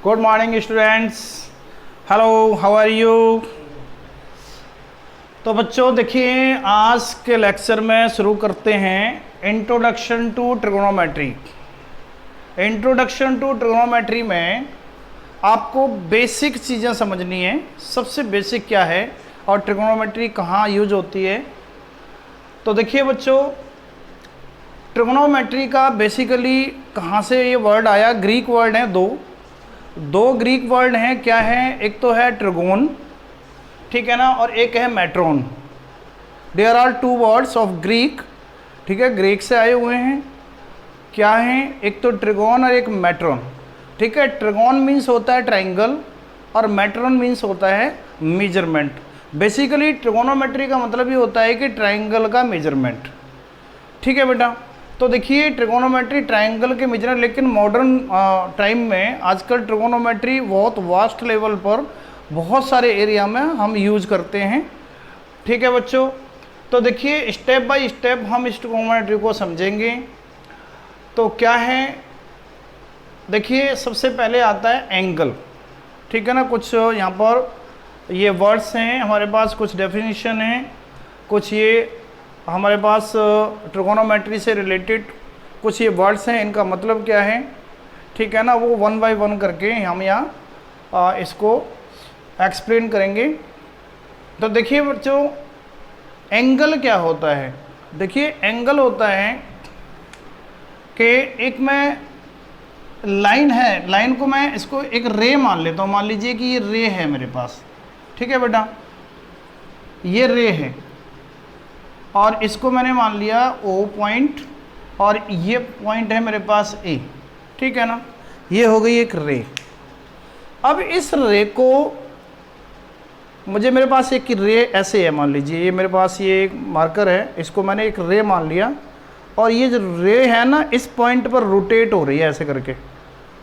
Good morning students, hello, how are you. तो बच्चों देखिए, आज के लेक्चर में शुरू करते हैं introduction to trigonometry. Introduction to trigonometry में आपको बेसिक चीज़ें समझनी है। सबसे बेसिक क्या है और ट्रिगोनोमेट्री कहाँ यूज होती है। तो देखिए बच्चों, ट्रिगोनोमेट्री का बेसिकली कहाँ से ये वर्ड आया, ग्रीक वर्ड हैं दो ग्रीक वर्ड हैं। क्या है, एक तो है ट्रिगोन, ठीक है ना, और एक है metron. There are two words of Greek, ठीक है, ग्रीक से आए हुए हैं। क्या हैं, एक तो ट्रिगोन और एक मेट्रोन, ठीक है। ट्रिगोन मीन्स होता है ट्राइंगल और मेट्रोन मीन्स होता है मेजरमेंट। बेसिकली ट्रिगोनोमेट्री का मतलब ये होता है कि ट्राइंगल का मेजरमेंट, ठीक है बेटा। तो देखिए, ट्रिगोनोमेट्री ट्राइंगल के मेजर, लेकिन मॉडर्न टाइम में आजकल ट्रिगोनोमेट्री बहुत वास्ट लेवल पर बहुत सारे एरिया में हम यूज करते हैं, ठीक है बच्चों। तो देखिए, स्टेप बाय स्टेप हम इस ट्रिगोनोमेट्री को समझेंगे। तो क्या है, देखिए सबसे पहले आता है एंगल, ठीक है ना। कुछ यहाँ पर ये वर्ड्स हैं हमारे पास, कुछ डेफिनेशन हैं, कुछ ये हमारे पास ट्रिगोनोमेट्री से रिलेटेड कुछ ये वर्ड्स हैं, इनका मतलब क्या है, ठीक है ना। वो वन बाय वन करके हम यहाँ इसको एक्सप्लेन करेंगे। तो देखिए बच्चों, एंगल क्या होता है। देखिए एंगल होता है कि एक मैं लाइन है, लाइन को मैं इसको एक रे मान लेता हूँ। मान लीजिए कि ये रे है मेरे पास, ठीक है बेटा, ये रे है और इसको मैंने मान लिया O पॉइंट और ये पॉइंट है मेरे पास A, ठीक है ना। ये हो गई एक रे। अब इस रे को मेरे पास एक रे ऐसे है, मान लीजिए ये मेरे पास ये एक मार्कर है, इसको मैंने एक रे मान लिया और ये जो रे है ना, इस पॉइंट पर रोटेट हो रही है ऐसे करके,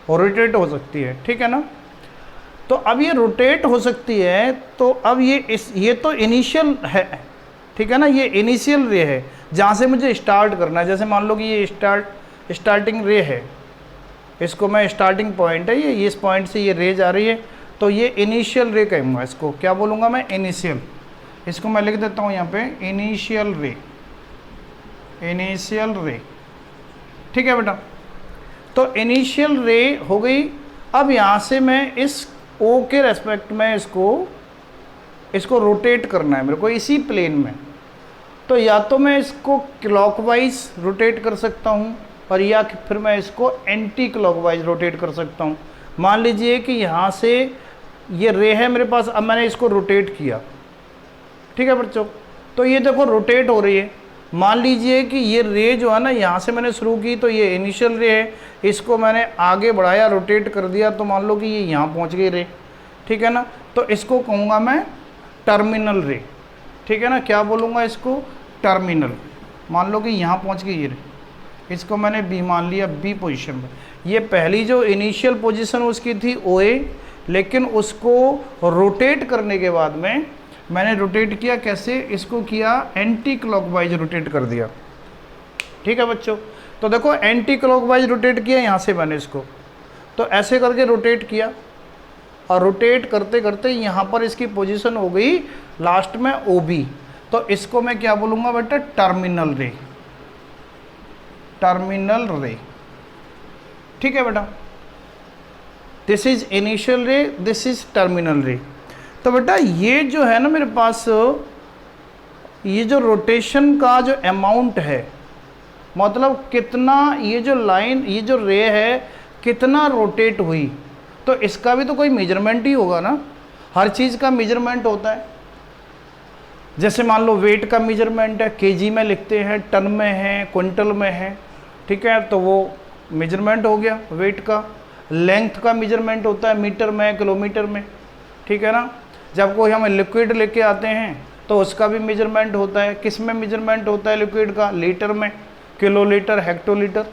और रोटेट हो सकती है, ठीक है ना। तो अब ये रोटेट हो सकती है, तो अब ये तो इनिशियल है, ठीक है ना। ये इनिशियल रे है जहाँ से मुझे स्टार्ट करना है। जैसे मान लो कि ये स्टार्टिंग रे है, इसको मैं स्टार्टिंग पॉइंट है ये इस पॉइंट से ये रे जा रही है, तो ये इनिशियल रे कहूँगा। इसको क्या बोलूँगा मैं, इनिशियल। इसको मैं लिख देता हूँ यहाँ पे इनिशियल रे, इनिशियल रे, ठीक है बेटा। तो इनिशियल रे हो गई। अब यहाँ से मैं इस O के रेस्पेक्ट में इसको रोटेट करना है मेरे को इसी प्लेन में। तो या तो मैं इसको क्लॉकवाइज रोटेट कर सकता हूँ और या फिर मैं इसको एंटी क्लॉकवाइज रोटेट कर सकता हूँ। मान लीजिए कि यहाँ से ये रे है मेरे पास, अब मैंने इसको रोटेट किया, ठीक है बच्चों। तो ये देखो रोटेट हो रही है। मान लीजिए कि ये रे जो है ना, यहाँ से मैंने शुरू की, तो ये इनिशियल रे है, इसको मैंने आगे बढ़ाया, रोटेट कर दिया, तो मान लो कि ये यहाँ पहुँच गई रे, ठीक है ना। तो इसको कहूँगा मैं टर्मिनल रे, ठीक है ना। क्या बोलूँगा इसको, टर्मिनल। मान लो कि यहाँ पहुँच गई ये रे, इसको मैंने बी मान लिया, बी पोजीशन में। ये पहली जो इनिशियल पोजीशन उसकी थी OA, लेकिन उसको रोटेट करने के बाद में मैंने रोटेट किया, कैसे, इसको किया एंटी क्लॉकवाइज रोटेट कर दिया, ठीक है बच्चों। तो देखो एंटी क्लॉकवाइज रोटेट किया यहाँ से मैंने इसको, तो ऐसे करके रोटेट किया और रोटेट करते करते यहाँ पर इसकी पोजीशन हो गई लास्ट में OB। तो इसको मैं क्या बोलूँगा बेटा, टर्मिनल रे, टर्मिनल रे, ठीक है बेटा। दिस इज इनिशियल रे, दिस इज टर्मिनल रे। तो बेटा ये जो है ना मेरे पास, ये जो रोटेशन का जो अमाउंट है, मतलब कितना ये जो लाइन, ये जो रे है कितना रोटेट हुई, तो इसका भी तो कोई मेजरमेंट ही होगा ना। हर चीज़ का मेजरमेंट होता है। जैसे मान लो वेट का मेजरमेंट है, केजी में लिखते हैं, टन में है, क्विंटल में है, ठीक है, तो वो मेजरमेंट हो गया वेट का। लेंथ का मेजरमेंट होता है मीटर में, किलोमीटर में, ठीक है ना। जब कोई हम लिक्विड लेके आते हैं तो उसका भी मेजरमेंट होता है। किस में मेजरमेंट होता है लिक्विड का, लीटर में, किलोलीटर, हेक्टोलीटर,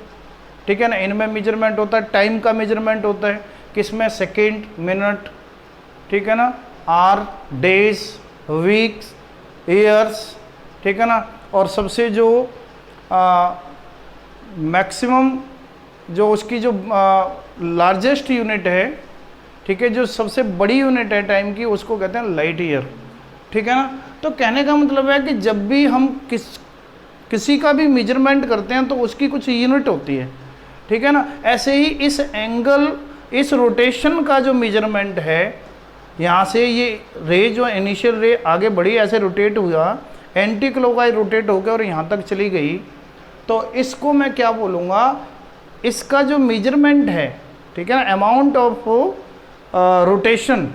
ठीक है ना, इनमें मेजरमेंट होता है। टाइम का मेजरमेंट होता है, किसमें, सेकेंड, मिनट, ठीक है ना, आवर, डेज, वीक्स, ईयर्स, ठीक है ना। और सबसे जो मैक्सिमम जो उसकी जो लार्जेस्ट यूनिट है ठीक है, जो सबसे बड़ी यूनिट है टाइम की उसको कहते हैं लाइट ईयर, ठीक है ना। तो कहने का मतलब है कि जब भी हम किसी का भी मेजरमेंट करते हैं तो उसकी कुछ यूनिट होती है, ठीक है ना। ऐसे ही इस एंगल, इस रोटेशन का जो मेजरमेंट है, यहाँ से ये रे जो इनिशियल रे आगे बढ़ी, ऐसे रोटेट हुआ, एंटी क्लॉकवाइज रोटेट होकर और यहाँ तक चली गई, तो इसको मैं क्या बोलूँगा, इसका जो मेजरमेंट है, ठीक है ना, अमाउंट ऑफ रोटेशन,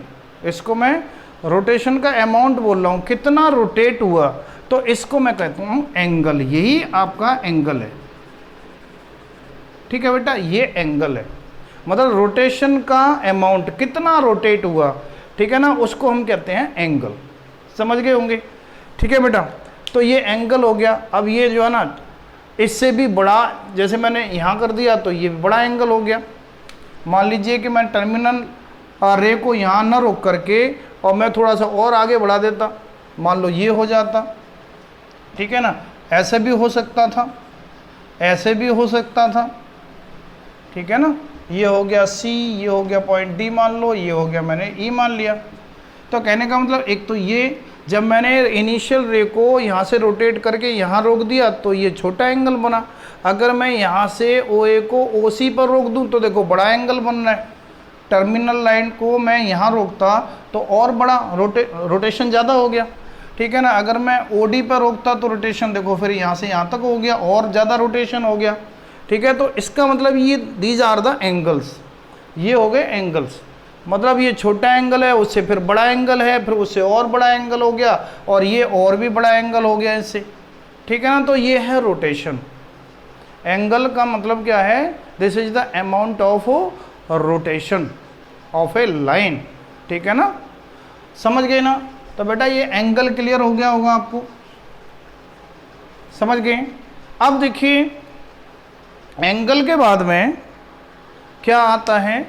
इसको मैं रोटेशन का अमाउंट बोल रहा हूँ, कितना रोटेट हुआ, तो इसको मैं कहता हूँ एंगल। यही आपका एंगल है, ठीक है बेटा, ये एंगल है, मतलब रोटेशन का अमाउंट कितना रोटेट हुआ, ठीक है ना, उसको हम कहते हैं एंगल। समझ गए होंगे, ठीक है बेटा। तो ये एंगल हो गया। अब ये जो है ना, इससे भी बड़ा, जैसे मैंने यहाँ कर दिया तो ये बड़ा एंगल हो गया। मान लीजिए कि मैं टर्मिनल रे को यहाँ न रोक करके और मैं थोड़ा सा और आगे बढ़ा देता, मान लो ये हो जाता, ठीक है ना, ऐसे भी हो सकता था, ऐसे भी हो सकता था, ठीक है ना। ये हो गया C, ये हो गया पॉइंट D मान लो, ये हो गया मैंने E मान लिया। तो कहने का मतलब एक तो ये, जब मैंने इनिशियल रे को यहाँ से रोटेट करके यहाँ रोक दिया तो ये छोटा एंगल बना। अगर मैं यहाँ से OA को OC पर रोक दूँ तो देखो बड़ा एंगल बन रहा है। टर्मिनल लाइन को मैं यहाँ रोकता तो और बड़ा रोटेशन ज़्यादा हो गया, ठीक है ना। अगर मैं OD पर रोकता तो रोटेशन देखो फिर यहाँ से यहाँ तक हो गया, और ज़्यादा रोटेशन हो गया, ठीक है। तो इसका मतलब ये दीज आर द एंगल्स, ये हो गए एंगल्स। मतलब ये छोटा एंगल है, उससे फिर बड़ा एंगल है, फिर उससे और बड़ा एंगल हो गया, और ये और भी बड़ा एंगल हो गया इससे, ठीक है ना। तो ये है रोटेशन। एंगल का मतलब क्या है, this is the amount of rotation of A line, ठीक है ना। समझ गए ना। तो बेटा ये एंगल क्लियर हो गया होगा आपको, समझ गए। अब देखिए एंगल के बाद में क्या आता है,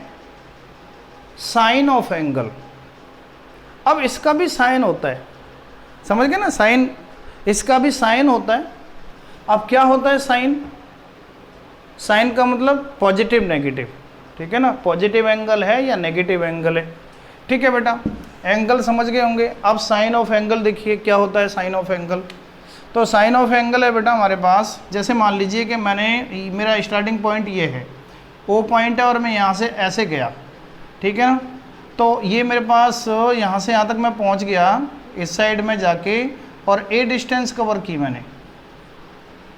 साइन ऑफ एंगल। अब इसका भी साइन होता है, समझ गए ना, साइन, इसका भी साइन होता है। अब क्या होता है साइन, साइन का मतलब पॉजिटिव नेगेटिव, ठीक है ना, पॉजिटिव एंगल है या नेगेटिव एंगल है, ठीक है बेटा। एंगल समझ गए होंगे। अब साइन ऑफ एंगल देखिए क्या होता है साइन ऑफ एंगल। तो साइन ऑफ एंगल है बेटा हमारे पास, जैसे मान लीजिए कि मैंने, मेरा स्टार्टिंग पॉइंट ये है, O पॉइंट है, और मैं यहाँ से ऐसे गया, ठीक है ना। तो ये मेरे पास यहाँ से यहाँ तक मैं पहुँच गया, इस साइड में जाके, और A डिस्टेंस कवर की मैंने,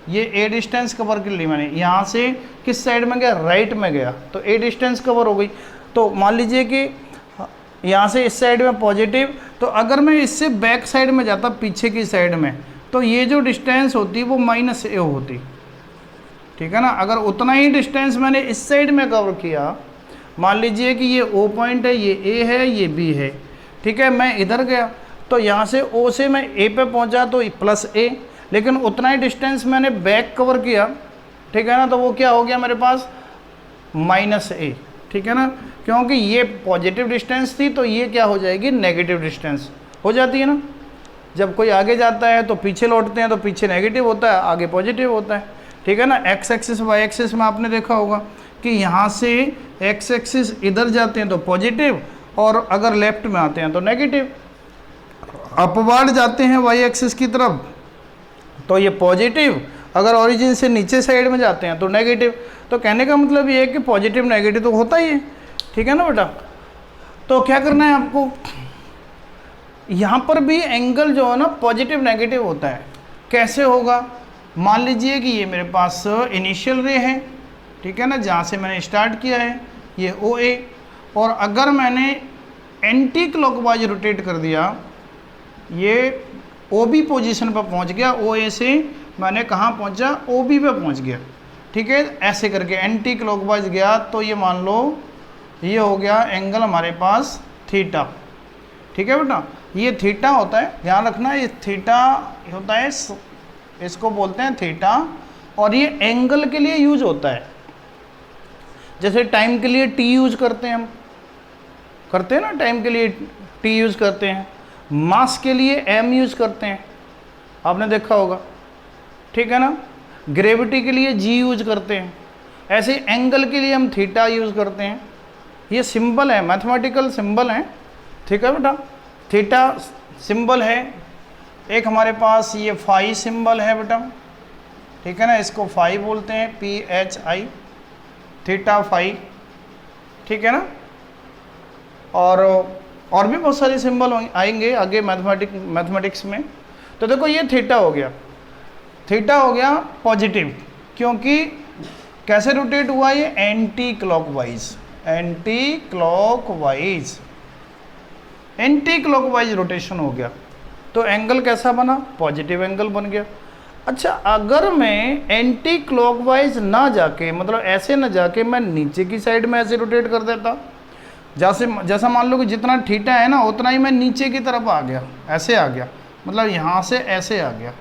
ये A डिस्टेंस कवर कर ली मैंने। यहाँ से किस साइड में गया, राइट में गया, तो A डिस्टेंस कवर हो गई। तो मान लीजिए कि यहाँ से इस साइड में पॉजिटिव, तो अगर मैं इससे बैक साइड में जाता, पीछे की साइड में, तो ये जो डिस्टेंस होती वो -A होती, ठीक है ना। अगर उतना ही डिस्टेंस मैंने इस साइड में कवर किया, मान लीजिए कि ये O पॉइंट है, ये A है, ये B है, ठीक है, मैं इधर गया, तो यहाँ से O से मैं A पे पहुँचा तो +A, लेकिन उतना ही डिस्टेंस मैंने बैक कवर किया, ठीक है ना, तो वो क्या हो गया मेरे पास -A, ठीक है ना, क्योंकि ये पॉजिटिव डिस्टेंस थी तो ये क्या हो जाएगी, नेगेटिव डिस्टेंस हो जाती है ना। जब कोई आगे जाता है तो पीछे लौटते हैं तो पीछे नेगेटिव होता है, आगे पॉजिटिव होता है, ठीक है ना। एक्स एक्सिस वाई एक्सिस में आपने देखा होगा कि यहाँ से एक्स एक्सिस इधर जाते हैं तो पॉजिटिव, और अगर लेफ्ट में आते हैं तो नेगेटिव। अपवर्ड जाते हैं वाई एक्सिस की तरफ तो ये पॉजिटिव, अगर ओरिजिन से नीचे साइड में जाते हैं तो नेगेटिव। तो कहने का मतलब ये है कि पॉजिटिव नेगेटिव तो होता ही है, ठीक है ना बेटा। तो क्या करना है आपको, यहाँ पर भी एंगल जो है ना पॉजिटिव नेगेटिव होता है। कैसे होगा, मान लीजिए कि ये मेरे पास इनिशियल रे है, ठीक है ना, जहाँ से मैंने स्टार्ट किया है, ये OA, और अगर मैंने एंटी क्लॉकवाइज रोटेट कर दिया, ये OB पोजीशन पर पहुँच गया, OA से मैंने कहाँ पहुँचा, OB पे पहुँच गया, ठीक है, ऐसे करके एंटी क्लॉकवाइज गया, तो ये मान लो ये हो गया एंगल हमारे पास थीटा, ठीक है बेटा। ये थीटा होता है, ध्यान रखना, ये थीटा होता है, इसको बोलते हैं थीटा, और ये एंगल के लिए यूज होता है। जैसे टाइम के लिए T यूज करते हैं, हम करते हैं ना, टाइम के लिए T यूज करते हैं, मास के लिए M यूज करते हैं, आपने देखा होगा, ठीक है ना। ग्रेविटी के लिए G यूज करते हैं, ऐसे एंगल के लिए हम थीटा यूज करते हैं, ये सिंबल है, मैथमेटिकल सिंबल है, ठीक है बेटा। थीटा सिंबल है, एक हमारे पास ये फाई सिंबल है बेटा, ठीक है ना, इसको फाई बोलते हैं, PHI, थीटा फाई, ठीक है ना। और भी बहुत सारे सिंबल आएंगे आगे मैथमेटिक्स में। तो देखो ये थीटा हो गया, थीटा हो गया पॉजिटिव, क्योंकि कैसे रोटेट हुआ ये, anti clockwise, anti clockwise, anti clockwise rotation हो गया। तो एंगल कैसा बना, पॉजिटिव एंगल बन गया। अच्छा, अगर मैं एंटी क्लॉकवाइज ना जाके, मतलब ऐसे ना जाके मैं नीचे की साइड में ऐसे रोटेट कर देता, जैसा मान लो कि जितना थीटा है ना उतना ही मैं नीचे की तरफ आ गया, ऐसे आ गया, मतलब यहाँ से ऐसे आ गया,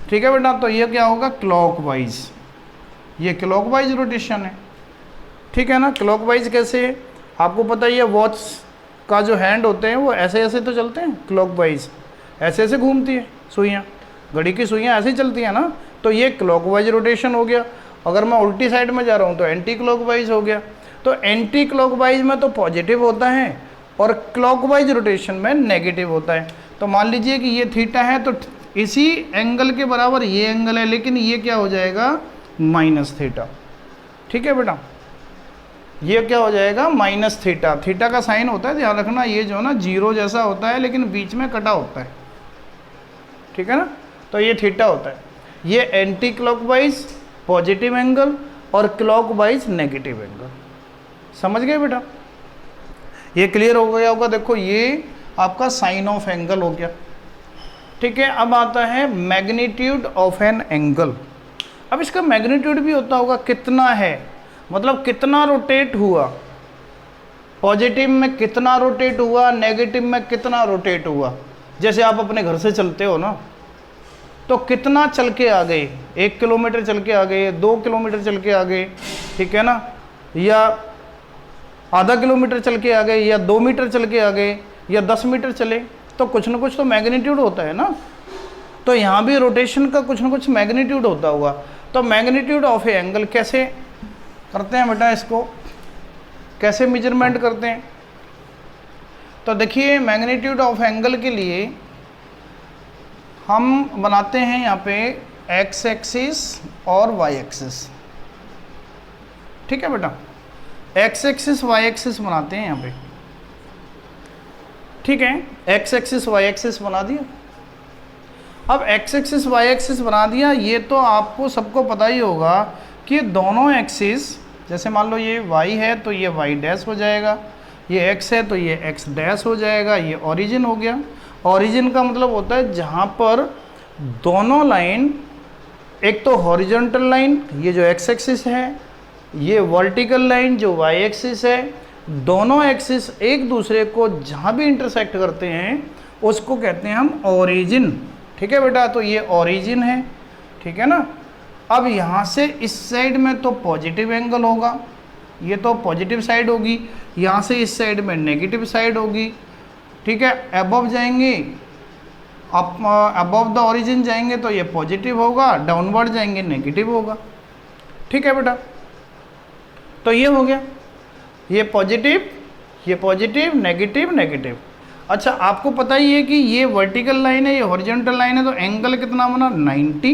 ठीक है बेटा। तो ये क्या होगा, क्लॉकवाइज, ये क्लॉकवाइज रोटेशन है, ठीक है ना। क्लॉकवाइज कैसे है, आपको पता ही है, वॉच का जो हैंड होते हैं वो ऐसे ऐसे तो चलते हैं, क्लॉकवाइज ऐसे ऐसे घूमती है सुइयाँ, घड़ी की सुइयाँ ऐसे ही चलती हैं ना, तो ये क्लॉकवाइज रोटेशन हो गया। अगर मैं उल्टी साइड में जा रहा हूँ तो एंटी क्लॉकवाइज हो गया। तो एंटी क्लॉकवाइज में तो पॉजिटिव होता है और क्लॉकवाइज रोटेशन में नेगेटिव होता है। तो मान लीजिए कि ये थीटा है, तो इसी एंगल के बराबर ये एंगल है, लेकिन ये क्या हो जाएगा, माइनस थीटा, ठीक है बेटा। ये क्या हो जाएगा, माइनस थीटा। थीटा का साइन होता है, ध्यान रखना, ये जो है ना जीरो जैसा होता है लेकिन बीच में कटा होता है, ठीक है ना। तो ये थीटा होता है। ये एंटी क्लॉकवाइज पॉजिटिव एंगल और क्लॉकवाइज नेगेटिव एंगल, समझ गए बेटा। ये क्लियर हो गया होगा। देखो ये आपका साइन ऑफ एंगल हो गया, ठीक है। अब आता है मैग्नीट्यूड ऑफ एन एंगल। अब इसका मैग्नीट्यूड भी होता होगा, कितना है, मतलब कितना रोटेट हुआ, पॉजिटिव में कितना रोटेट हुआ, नेगेटिव में कितना रोटेट हुआ। जैसे आप अपने घर से चलते हो ना, तो कितना चल के आ गए, 1 किलोमीटर चल के आ गए, 2 किलोमीटर चल के आ गए, ठीक है ना, या आधा किलोमीटर चल के आ गए, या 2 मीटर चल के आ गए, या 10 मीटर चले, तो कुछ ना कुछ तो मैग्नीट्यूड होता है ना। तो यहाँ भी रोटेशन का कुछ ना कुछ मैग्नीट्यूड होता होगा। तो मैग्नीट्यूड ऑफ ए एंगल कैसे करते हैं बेटा, इसको कैसे मेजरमेंट करते हैं। तो देखिए मैग्नीट्यूड ऑफ एंगल के लिए हम बनाते हैं यहाँ पे एक्स एक्सिस और वाई एक्सिस, ठीक है बेटा। एक्स एक्सिस वाई एक्सिस बनाते हैं यहाँ पे, ठीक है। एक्स एक्सिस वाई एक्सिस बना दिया। अब एक्स एक्सिस वाई एक्सिस बना दिया, ये तो आपको सबको पता ही होगा कि दोनों एक्सिस, जैसे मान लो ये y है तो ये y डैश हो जाएगा, ये x है तो ये x डैश हो जाएगा, ये ओरिजिन हो गया। ओरिजिन का मतलब होता है जहाँ पर दोनों लाइन, एक तो हॉरिजॉन्टल लाइन ये जो x एक्सिस है, ये वर्टिकल लाइन जो y एक्सिस है, दोनों एक्सिस एक दूसरे को जहाँ भी इंटरसेक्ट करते हैं उसको कहते हैं हम ओरिजिन, ठीक है बेटा। तो ये ओरिजिन है, ठीक है ना। अब यहाँ से इस साइड में तो पॉजिटिव एंगल होगा, ये तो पॉजिटिव साइड होगी, यहाँ से इस साइड में नेगेटिव साइड होगी, ठीक है। अबव जाएंगे, अबव द ओरिजिन जाएंगे तो ये पॉजिटिव होगा, डाउनवर्ड जाएंगे नेगेटिव होगा, ठीक है बेटा। तो ये हो गया, ये पॉजिटिव नेगेटिव नेगेटिव। अच्छा, आपको पता ही है कि ये वर्टिकल लाइन है, ये हॉरिजॉन्टल लाइन है, तो एंगल कितना बना, 90,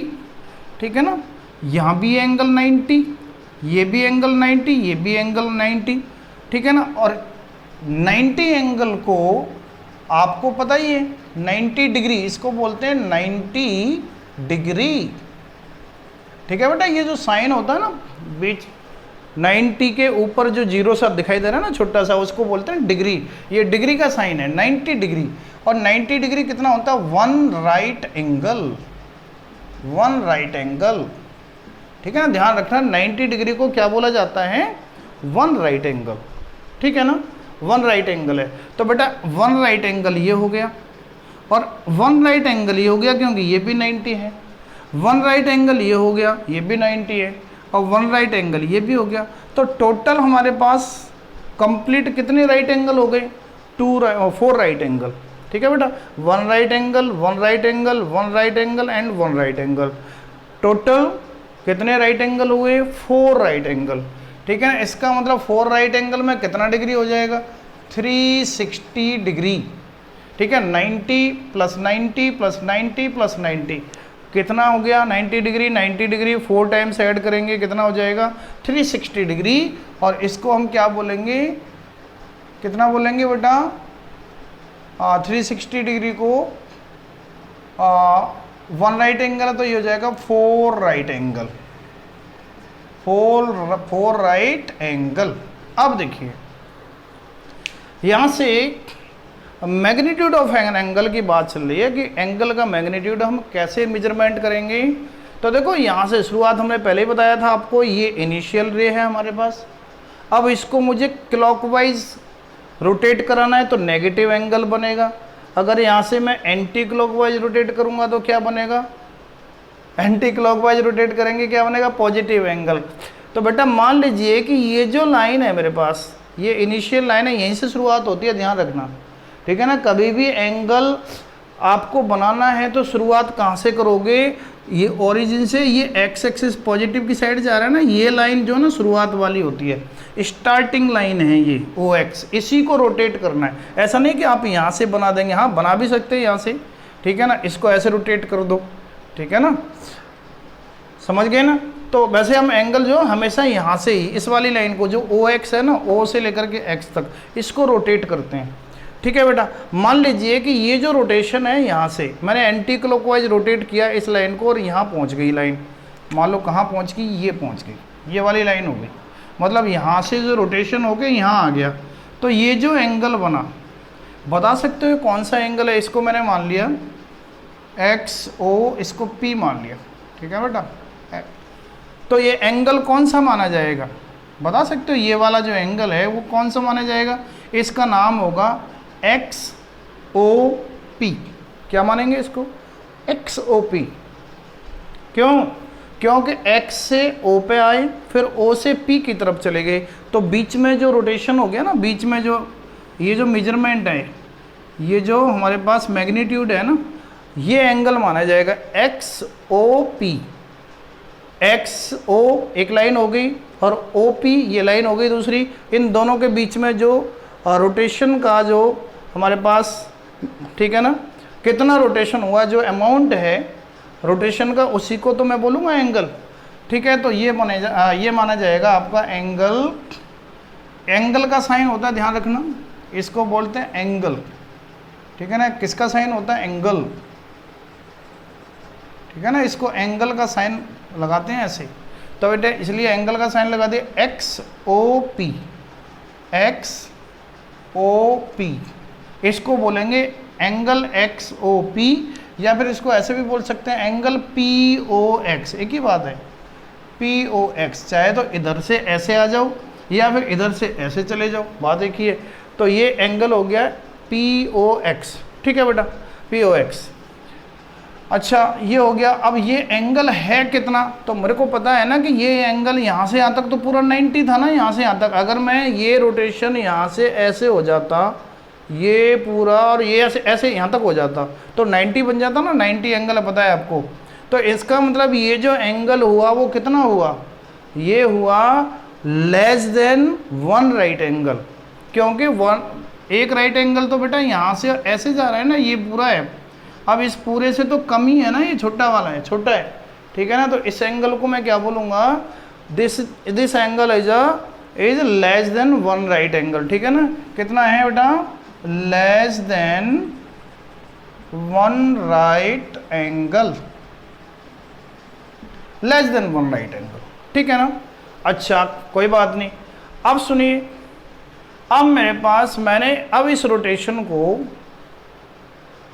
ठीक है ना। यहाँ भी एंगल 90, ये भी एंगल 90, ये भी एंगल 90, ठीक है ना। और 90 एंगल को आपको पता ही है 90 डिग्री, इसको बोलते हैं 90 डिग्री, ठीक है बेटा। ये जो साइन होता है ना बीच 90 के ऊपर जो जीरो सा दिखाई दे रहा है ना छोटा सा, उसको बोलते हैं डिग्री। ये डिग्री का साइन है 90 डिग्री। और 90 डिग्री कितना होता है, 1 राइट एंगल, 1 राइट एंगल, ठीक है ना। ध्यान रखना 90 डिग्री को क्या बोला जाता है, 1 राइट एंगल, ठीक है ना। 1 राइट एंगल है। तो बेटा 1 राइट एंगल ये हो गया और 1 राइट एंगल ये हो गया, क्योंकि ये भी 90 है। 1 राइट एंगल ये हो गया, ये भी 90 है, और 1 राइट एंगल ये भी हो गया। तो टोटल हमारे पास कंप्लीट कितने राइट एंगल हो गए, 4 राइट एंगल, ठीक है बेटा। 1 right angle, 1 right angle, 1 right angle and 1 right angle. Total कितने राइट एंगल हुए, 4 राइट एंगल, ठीक है ना। इसका मतलब 4 राइट एंगल में कितना डिग्री हो जाएगा, 360 डिग्री, ठीक है। 90 प्लस 90 प्लस 90 प्लस 90 कितना हो गया, 90 डिग्री, 90 डिग्री 4 टाइम्स ऐड करेंगे कितना हो जाएगा, 360 डिग्री। और इसको हम क्या बोलेंगे, कितना बोलेंगे बेटा, 360 डिग्री को 1 राइट एंगल है तो ये हो जाएगा 4 राइट एंगल, 4 राइट एंगल। अब देखिए यहाँ से मैग्नीट्यूड ऑफ एंगल की बात चल रही है कि एंगल का मैग्नीट्यूड हम कैसे मेजरमेंट करेंगे। तो देखो यहाँ से शुरुआत हमने पहले ही बताया था आपको, ये इनिशियल रे है हमारे पास। अब इसको मुझे क्लॉकवाइज रोटेट कराना है तो नेगेटिव एंगल बनेगा। अगर यहाँ से मैं एंटी क्लॉकवाइज रोटेट करूँगा तो क्या बनेगा, एंटी क्लॉकवाइज रोटेट करेंगे क्या बनेगा, पॉजिटिव एंगल। तो बेटा मान लीजिए कि ये जो लाइन है मेरे पास, ये इनिशियल लाइन है, यहीं से शुरुआत होती है, ध्यान रखना, ठीक है ना। कभी भी एंगल आपको बनाना है तो शुरुआत कहाँ से करोगे, ये ओरिजिन से, ये एक्स एक्सिस पॉजिटिव की साइड जा रहा है ना, ये लाइन जो ना शुरुआत वाली होती है, स्टार्टिंग लाइन है ये ओ एक्स, इसी को रोटेट करना है। ऐसा नहीं कि आप यहाँ से बना देंगे, हाँ बना भी सकते हैं यहाँ से, ठीक है ना। इसको ऐसे रोटेट कर दो, ठीक है ना, समझ गए ना। तो वैसे हम एंगल जो हमेशा यहाँ से ही इस वाली लाइन को, जो ओ एक्स है ना, ओ से लेकर के एक्स तक, इसको रोटेट करते हैं, ठीक है बेटा। मान लीजिए कि ये जो रोटेशन है यहाँ से मैंने एंटी क्लॉकवाइज रोटेट किया इस लाइन को और यहाँ पहुँच गई लाइन, मान लो कहाँ पहुँच गई, ये पहुँच गई, ये वाली लाइन हो गई, मतलब यहाँ से जो रोटेशन हो गया यहाँ आ गया। तो ये जो एंगल बना, बता सकते हो कौन सा एंगल है। इसको मैंने मान लिया एक्स ओ, इसको पी मान लिया, ठीक है बेटा। तो ये एंगल कौन सा माना जाएगा, बता सकते हो, ये वाला जो एंगल है वो कौन सा माना जाएगा, इसका नाम होगा एक्स ओ पी। क्या मानेंगे इसको, एक्स ओ पी। क्यों, क्योंकि एक्स से ओ पे आए, फिर ओ से पी की तरफ चले गए, तो बीच में जो रोटेशन हो गया ना, बीच में जो ये जो मेजरमेंट है, ये जो हमारे पास मैग्नीट्यूड है ना, ये एंगल माना जाएगा एक्स ओ पी। एक्स ओ एक लाइन हो गई और ओ पी ये लाइन हो गई दूसरी। इन दोनों के बीच में जो रोटेशन का जो हमारे पास, ठीक है ना, कितना रोटेशन हुआ, जो अमाउंट है रोटेशन का, उसी को तो मैं बोलूँगा एंगल, ठीक है। तो ये ये माना जाएगा आपका एंगल। एंगल का साइन होता है, ध्यान रखना, इसको बोलते हैं एंगल, ठीक है ना। किसका साइन होता है, एंगल, ठीक है ना। इसको एंगल का साइन लगाते हैं ऐसे, तो बेटे इसलिए एंगल का साइन लगा दिए X O P, X O P. इसको बोलेंगे एंगल एक्स ओ पी, या फिर इसको ऐसे भी बोल सकते हैं एंगल पी ओ एक्स, एक ही बात है, पी ओ एक्स। चाहे तो इधर से ऐसे आ जाओ या फिर इधर से ऐसे चले जाओ, बात एक ही है। तो ये एंगल हो गया पी ओ एक्स, ठीक है बेटा, पी ओ एक्स। अच्छा ये हो गया। अब ये एंगल है कितना, तो मेरे को पता है ना कि ये एंगल यहाँ से यहाँ तक तो पूरा 90 था ना, यहाँ से यहाँ तक। अगर मैं ये रोटेशन यहाँ से ऐसे हो जाता, ये पूरा, और ये ऐसे ऐसे यहाँ तक हो जाता, तो 90 बन जाता ना, 90 एंगल है, पता है आपको। तो इसका मतलब ये जो एंगल हुआ वो कितना हुआ, ये हुआ लेस देन 1 राइट एंगल, क्योंकि एक राइट एंगल तो बेटा यहाँ से ऐसे जा रहा है ना, ये पूरा है। अब इस पूरे से तो कम ही है ना, ये छोटा वाला है, छोटा है, ठीक है ना। तो इस एंगल को मैं क्या बोलूँगा, this angle is less than 1 right angle, ठीक है ना। कितना है बेटा, less than 1 right angle, less than 1 right angle, ठीक है ना। अच्छा कोई बात नहीं। अब सुनिए, अब मेरे पास मैंने अब इस रोटेशन को,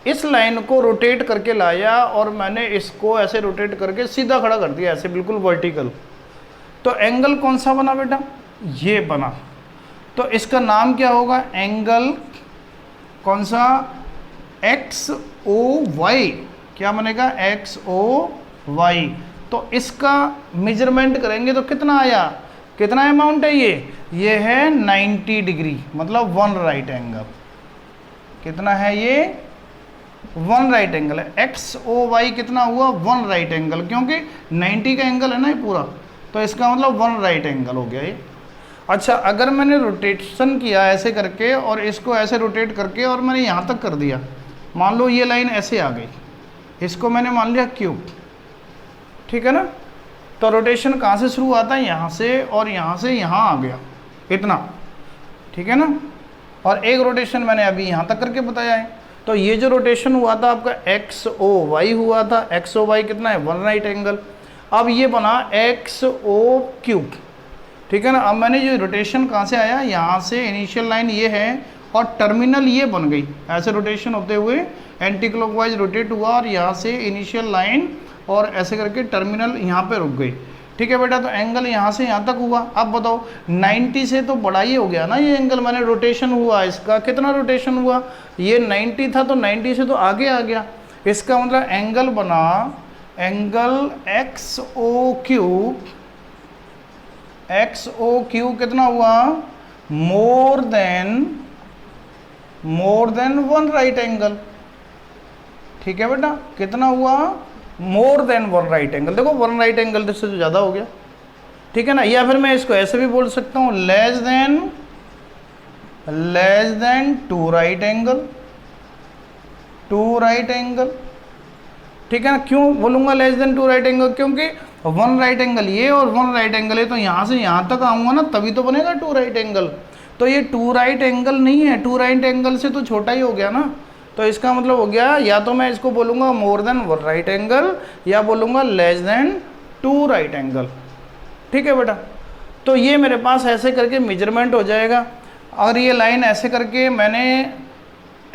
इस लाइन को रोटेट करके लाया और मैंने इसको ऐसे रोटेट करके सीधा खड़ा कर दिया, ऐसे बिल्कुल वर्टिकल। तो एंगल कौन सा बना बेटा, ये बना। तो इसका नाम क्या होगा, एंगल कौन सा, एक्स ओ वाई। क्या बनेगा, एक्स ओ वाई। तो इसका मेजरमेंट करेंगे तो कितना आया, कितना अमाउंट है ये है 90 डिग्री, मतलब 1 राइट एंगल। कितना है ये, 1 राइट एंगल है। एक्स ओ वाई कितना हुआ, 1 राइट एंगल, क्योंकि 90 का एंगल है ना ये पूरा, तो इसका मतलब 1 राइट एंगल हो गया ये। अच्छा, अगर मैंने रोटेशन किया ऐसे करके और इसको ऐसे रोटेट करके और मैंने यहाँ तक कर दिया, मान लो ये लाइन ऐसे आ गई, इसको मैंने मान लिया क्यूब, ठीक है ना। तो रोटेशन कहाँ से शुरू आता है, यहाँ से, और यहाँ से यहाँ आ गया इतना, ठीक है ना। और एक रोटेशन मैंने अभी यहाँ तक करके बताया है। तो ये जो रोटेशन हुआ था आपका एक्स ओ वाई हुआ था, एक्स ओ वाई कितना है, 1 राइट एंगल। अब ये बना एक्स ओ क्यूब, ठीक है ना। अब मैंने जो रोटेशन कहाँ से आया, यहाँ से इनिशियल लाइन ये है और टर्मिनल ये बन गई, ऐसे रोटेशन होते हुए एंटी क्लॉकवाइज रोटेट हुआ और यहाँ से इनिशियल लाइन और ऐसे करके टर्मिनल यहाँ पे रुक गई, ठीक है बेटा। तो एंगल यहाँ से यहाँ तक हुआ। अब बताओ 90 से तो बड़ा ही हो गया ना ये एंगल, मैंने रोटेशन हुआ इसका, कितना रोटेशन हुआ, ये 90 था तो 90 से तो आगे आ गया। इसका मतलब एंगल बना, एंगल एक्स ओ क्यूब, एक्स ओ क्यूब कितना हुआ, मोर देन 1 राइट एंगल, ठीक है बेटा। कितना हुआ, मोर देन 1 राइट एंगल। देखो 1 राइट एंगल से तो ज़्यादा हो गया, ठीक है ना। या फिर मैं इसको ऐसे भी बोल सकता हूँ, less than 2 right angle, 2 right angle, ठीक है ना। क्यों बोलूँगा लेस देन 2 राइट एंगल, क्योंकि 1 राइट एंगल ये और 1 राइट एंगल है, तो यहाँ से यहाँ तक आऊँगा ना तभी तो बनेगा 2 राइट एंगल। तो ये 2 राइट एंगल नहीं है, 2 राइट एंगल से तो छोटा ही हो गया ना। तो इसका मतलब हो गया, या तो मैं इसको बोलूँगा मोर देन 1 राइट एंगल, या बोलूँगा लेस देन 2 राइट एंगल, ठीक है बेटा। तो ये मेरे पास ऐसे करके मेजरमेंट हो जाएगा। और ये लाइन ऐसे करके मैंने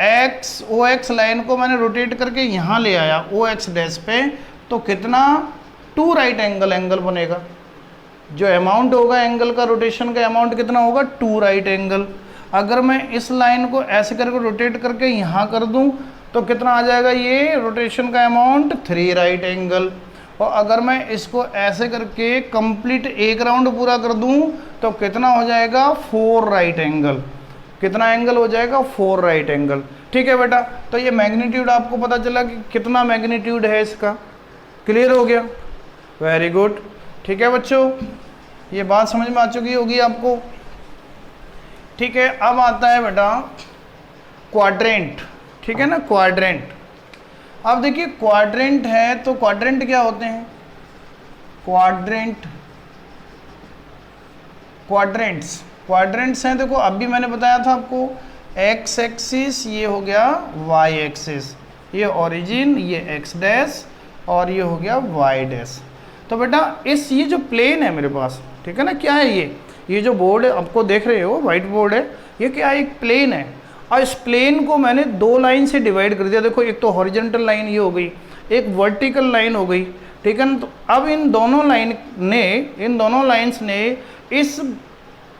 एक्स ओ एक्स लाइन को मैंने रोटेट करके यहाँ ले आया ओ एक्स डैश पे, तो कितना 2 राइट एंगल बनेगा। जो अमाउंट होगा एंगल का, रोटेशन का अमाउंट कितना होगा, 2 राइट एंगल। अगर मैं इस लाइन को ऐसे करके रोटेट करके यहाँ कर दूँ तो कितना आ जाएगा, ये रोटेशन का अमाउंट 3 राइट एंगल। और अगर मैं इसको ऐसे करके कंप्लीट एक राउंड पूरा कर दूँ तो कितना हो जाएगा, 4 राइट एंगल। कितना एंगल हो जाएगा, 4 राइट एंगल, ठीक है बेटा। तो ये मैग्नीट्यूड आपको पता चला कि कितना मैग्नीट्यूड है इसका, क्लियर हो गया, वेरी गुड, ठीक है बच्चों, ये बात समझ में आ चुकी होगी आपको, ठीक है। अब आता है बेटा क्वाड्रेंट, ठीक है ना, क्वाड्रेंट। अब देखिए क्वाड्रेंट है तो क्वाड्रेंट क्या होते हैं, क्वाड्रेंट्स हैं। देखो अभी मैंने बताया था आपको, एक्स एक्सिस ये हो गया वाई एक्सिस, ये ओरिजिन, ये एक्स डैश और ये हो गया वाई डैश। तो बेटा ये जो प्लेन है मेरे पास, ठीक है ना, क्या है ये जो बोर्ड है आपको देख रहे हो, वाइट बोर्ड है, ये क्या है, एक प्लेन है। और इस प्लेन को मैंने 2 लाइन से डिवाइड कर दिया। देखो एक तो हॉरिजॉन्टल लाइन ये हो गई, एक वर्टिकल लाइन हो गई, ठीक है ना। तो अब इन दोनों लाइंस ने इस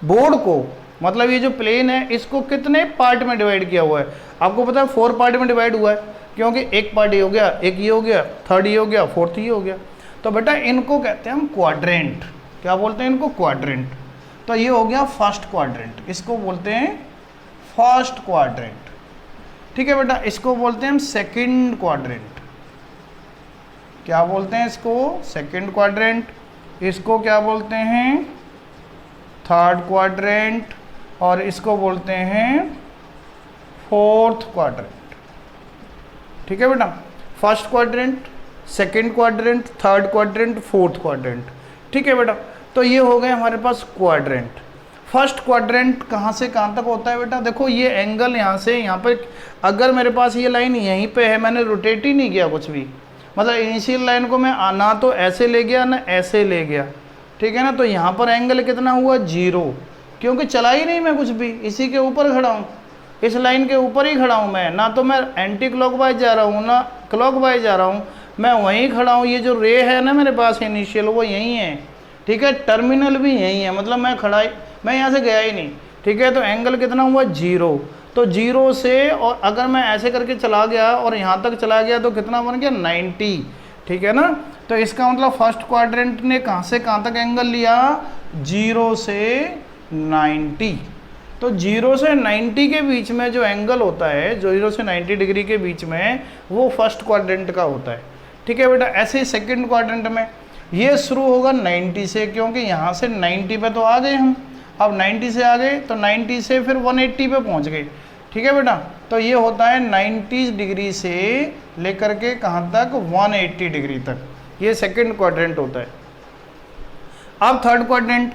बोर्ड को, मतलब ये जो प्लेन है इसको कितने पार्ट में डिवाइड किया हुआ है, आपको पता है 4 पार्ट में डिवाइड हुआ है, क्योंकि एक पार्ट ये हो गया, एक ये हो गया, थर्ड ये हो गया, फोर्थ ये हो गया। तो बेटा इनको कहते हैं हम क्वाड्रेंट, क्या बोलते हैं इनको, क्वाड्रेंट। तो ये हो गया फर्स्ट क्वाड्रेंट, इसको बोलते हैं फर्स्ट क्वाड्रेंट, ठीक है बेटा। इसको बोलते हैं हम सेकंड क्वाड्रेंट, क्या बोलते हैं इसको, सेकंड क्वाड्रेंट। इसको क्या बोलते हैं, थर्ड क्वाड्रेंट, और इसको बोलते हैं फोर्थ क्वाड्रेंट, ठीक है बेटा। First quadrant, second quadrant, third quadrant, fourth quadrant, ठीक है बेटा। तो ये हो गए हमारे पास क्वाड्रेंट। फर्स्ट क्वाड्रेंट कहाँ से कहाँ तक होता है बेटा, देखो ये एंगल यहाँ से यहाँ पर, अगर मेरे पास ये लाइन यहीं पे है, मैंने रोटेट ही नहीं किया कुछ भी, मतलब इनिशियल लाइन को मैं ना तो ऐसे ले गया ना ऐसे ले गया, ठीक है ना। तो यहाँ पर एंगल कितना हुआ, 0, क्योंकि चला ही नहीं मैं कुछ भी, इसी के ऊपर खड़ा हूँ, इस लाइन के ऊपर ही खड़ा हूँ मैं, ना तो मैं एंटी क्लॉकवाइज जा रहा हूँ ना क्लॉकवाइज जा रहा हूँ, मैं वहीं खड़ा हूँ। ये जो रे है ना मेरे पास इनिशियल, वो यहीं है, ठीक है, टर्मिनल भी यहीं है, मतलब मैं यहाँ से गया ही नहीं, ठीक है। तो एंगल कितना हुआ, 0। तो 0 से, और अगर मैं ऐसे करके चला गया और यहाँ तक चला गया तो कितना बन गया, 90, ठीक है ना। तो इसका मतलब फर्स्ट क्वाड्रेंट ने कहाँ से कहाँ तक एंगल लिया, 0 से 90। तो 0 से 90 के बीच में जो एंगल होता है, 0 से 90 डिग्री के बीच में, वो फर्स्ट क्वाड्रेंट का होता है, ठीक है बेटा। ऐसे ही सेकंड क्वाड्रेंट में ये शुरू होगा 90 से, क्योंकि यहाँ से 90 पे तो आ गए हम, अब 90 से आ गए तो 90 से फिर 180 पे पहुंच गए, ठीक है बेटा। तो ये होता है 90 डिग्री से लेकर के कहाँ तक, 180 डिग्री तक, ये सेकंड क्वाड्रेंट होता है। अब थर्ड क्वाड्रेंट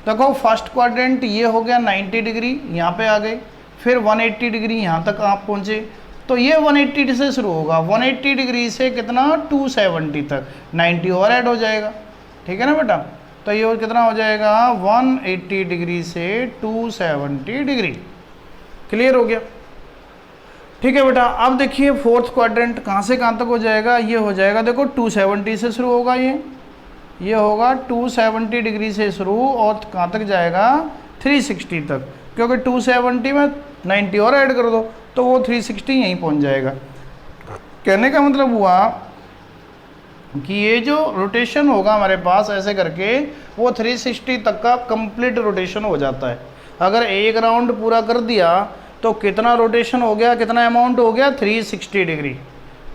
देखो, फर्स्ट क्वाड्रेंट ये हो गया 90 डिग्री, यहाँ पे आ गए, फिर 180 डिग्री यहाँ तक आप पहुँचे, तो ये 180 से शुरू होगा, 180 डिग्री से कितना 270 तक, 90 और ऐड हो जाएगा, ठीक है ना बेटा। तो ये कितना हो जाएगा 180 डिग्री से 270 डिग्री, क्लियर हो गया, ठीक है बेटा। अब देखिए फोर्थ क्वाड्रेंट कहाँ से कहाँ तक हो जाएगा, ये हो जाएगा देखो 270 से शुरू होगा, ये होगा 270 डिग्री से शुरू और कहाँ तक जाएगा 360 तक, क्योंकि 270 में 90 और ऐड कर दो तो वो 360 यहीं पहुँच जाएगा। कहने का मतलब हुआ कि ये जो रोटेशन होगा हमारे पास ऐसे करके वो 360 तक का कंप्लीट रोटेशन हो जाता है। अगर एक राउंड पूरा कर दिया तो कितना रोटेशन हो गया, कितना अमाउंट हो गया 360 डिग्री,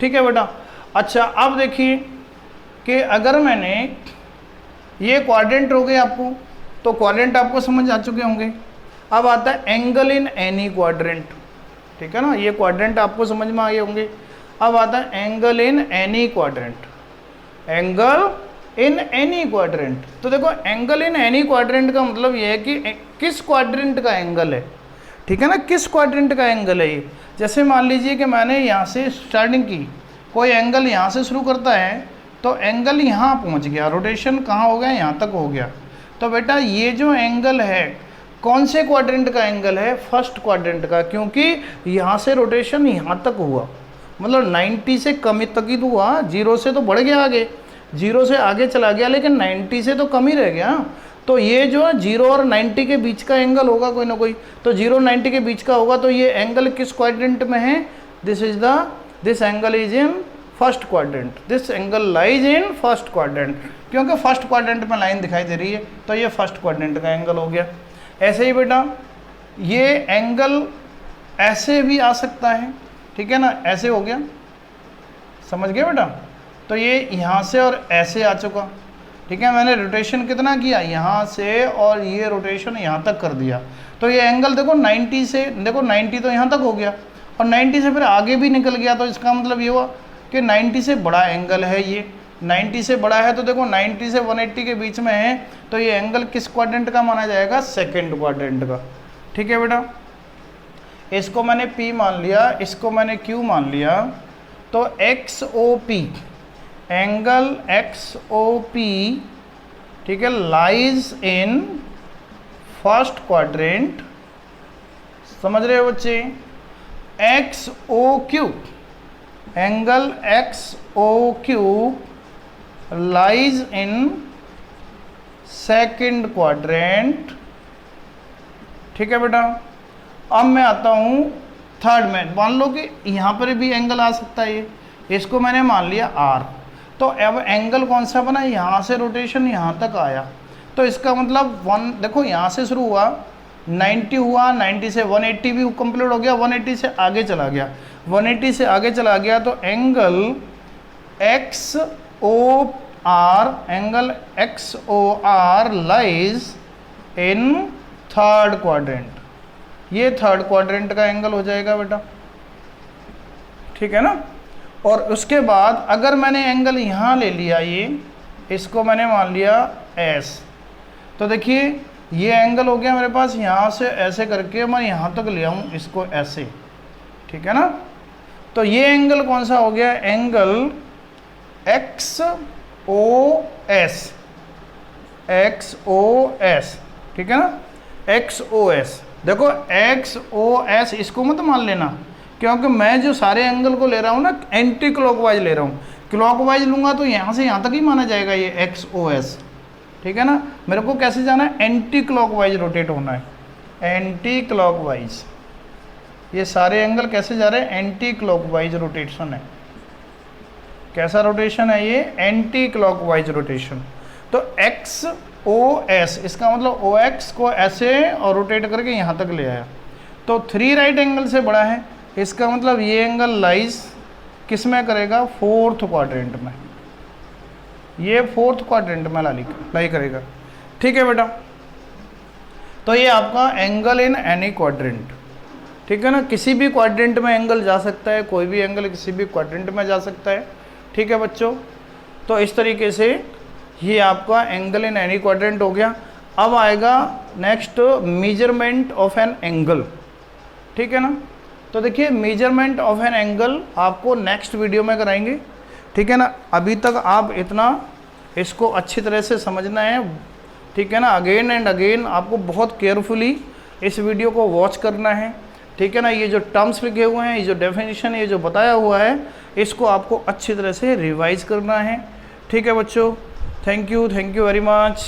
ठीक है बेटा। अच्छा अब देखिए कि अगर मैंने ये क्वाड्रेंट हो गए आपको, तो क्वाड्रेंट आपको समझ आ चुके होंगे। अब आता है एंगल इन एनी क्वाड्रेंट, ठीक है ना, ये क्वाड्रेंट आपको समझ में आ गए होंगे। अब आता है angle in any quadrant, angle in any quadrant. तो देखो एंगल इन एनी क्वाड्रेंट का मतलब ये है कि किस क्वाड्रेंट का एंगल है, ठीक है ना, किस क्वाड्रेंट का एंगल है ये। जैसे मान लीजिए कि मैंने यहाँ से स्टार्टिंग की, कोई एंगल यहाँ से शुरू करता है तो एंगल यहाँ पहुँच गया, रोटेशन कहाँ हो गया, यहाँ तक हो गया। तो बेटा ये जो एंगल है कौन से क्वाड्रेंट का एंगल है, फर्स्ट क्वाड्रेंट का, क्योंकि यहाँ से रोटेशन यहाँ तक हुआ, मतलब 90 से कम तक ही तो हुआ, 0 से तो बढ़ गया आगे, 0 से आगे चला गया लेकिन 90 से तो कम ही रह गया। तो ये जो है 0 और 90 के बीच का एंगल होगा कोई ना कोई, तो 0 90 के बीच का होगा। तो ये एंगल किस क्वाड्रेंट में है, this angle is in first quadrant, this angle lies in first quadrant, क्योंकि फर्स्ट क्वाड्रेंट में लाइन दिखाई दे रही है तो ये फर्स्ट क्वाड्रेंट का एंगल हो गया। ऐसे ही बेटा ये एंगल ऐसे भी आ सकता है, ठीक है ना, ऐसे हो गया, समझ गए बेटा। तो ये यहाँ से और ऐसे आ चुका, ठीक है, मैंने रोटेशन कितना किया यहाँ से और ये रोटेशन यहाँ तक कर दिया। तो ये एंगल देखो 90 से, देखो 90 तो यहाँ तक हो गया और 90 से फिर आगे भी निकल गया, तो इसका मतलब ये हुआ कि 90 से बड़ा एंगल है ये, 90 से बड़ा है। तो देखो 90 से 180 के बीच में है, तो ये एंगल किस क्वाड्रेंट का माना जाएगा, सेकंड क्वाड्रेंट का, ठीक है बेटा। इसको मैंने P मान लिया, इसको मैंने Q मान लिया, तो XOP, एंगल XOP, ठीक है, लाइज इन फर्स्ट क्वाड्रेंट, समझ रहे हो बच्चे। XOQ, angle XOQ lies in second quadrant, ठीक है बेटा। अब मैं आता हूँ थर्ड में, मान लो कि यहाँ पर भी एंगल आ सकता है, ये इसको मैंने मान लिया R, तो अब एंगल कौन सा बना, यहाँ से रोटेशन यहाँ तक आया, तो इसका मतलब देखो यहाँ से शुरू हुआ 90 हुआ, 90 से 180 भी कंप्लीट हो गया, 180 से आगे चला गया, 180 से आगे चला गया, तो angle XOR lies in third quadrant, ये थर्ड क्वाड्रेंट का एंगल हो जाएगा बेटा, ठीक है ना। और उसके बाद अगर मैंने एंगल यहाँ ले लिया, ये इसको मैंने मान लिया S, तो देखिए ये एंगल हो गया मेरे पास, यहाँ से ऐसे करके मैं यहाँ तक ले आऊँ इसको ऐसे, ठीक है ना। तो ये एंगल कौन सा हो गया, एंगल XOS, ठीक है ना, XOS। देखो XOS इसको मत मान लेना, क्योंकि मैं जो सारे एंगल को ले रहा हूँ ना एंटी क्लॉकवाइज ले रहा हूँ, क्लॉकवाइज लूँगा तो यहाँ से यहाँ तक ही माना जाएगा ये XOS, ठीक है ना। मेरे को कैसे जाना है, एंटी क्लॉकवाइज रोटेट होना है, एंटी क्लॉकवाइज। ये सारे एंगल कैसे जा रहे हैं, एंटी क्लॉकवाइज रोटेशन है। कैसा रोटेशन है ये, एंटी क्लॉकवाइज रोटेशन। तो XOS इसका मतलब OX को ऐसे और रोटेट करके यहाँ तक ले आया, तो 3 राइट एंगल से बड़ा है, इसका मतलब ये एंगल लाइज किस में करेगा, फोर्थ क्वाड्रेंट में, ये फोर्थ क्वाड्रेंट में लाई करेगा, ठीक है बेटा। तो ये आपका एंगल इन एनी क्वाड्रेंट, ठीक है ना, किसी भी क्वाड्रेंट में एंगल जा सकता है, कोई भी एंगल किसी भी क्वाड्रेंट में जा सकता है, ठीक है बच्चों। तो इस तरीके से ये आपका एंगल इन एनी क्वाड्रेंट हो गया। अब आएगा next measurement of an angle, ठीक है ना। तो देखिए मेजरमेंट ऑफ एन एंगल आपको नेक्स्ट वीडियो में कराएंगे, ठीक है ना। अभी तक आप इतना इसको अच्छी तरह से समझना है, ठीक है ना। अगेन एंड अगेन आपको बहुत केयरफुली इस वीडियो को वॉच करना है, ठीक है ना। ये जो टर्म्स लिखे हुए हैं, ये जो डेफिनेशन, ये जो बताया हुआ है, इसको आपको अच्छी तरह से रिवाइज करना है, ठीक है बच्चों। Thank you very much.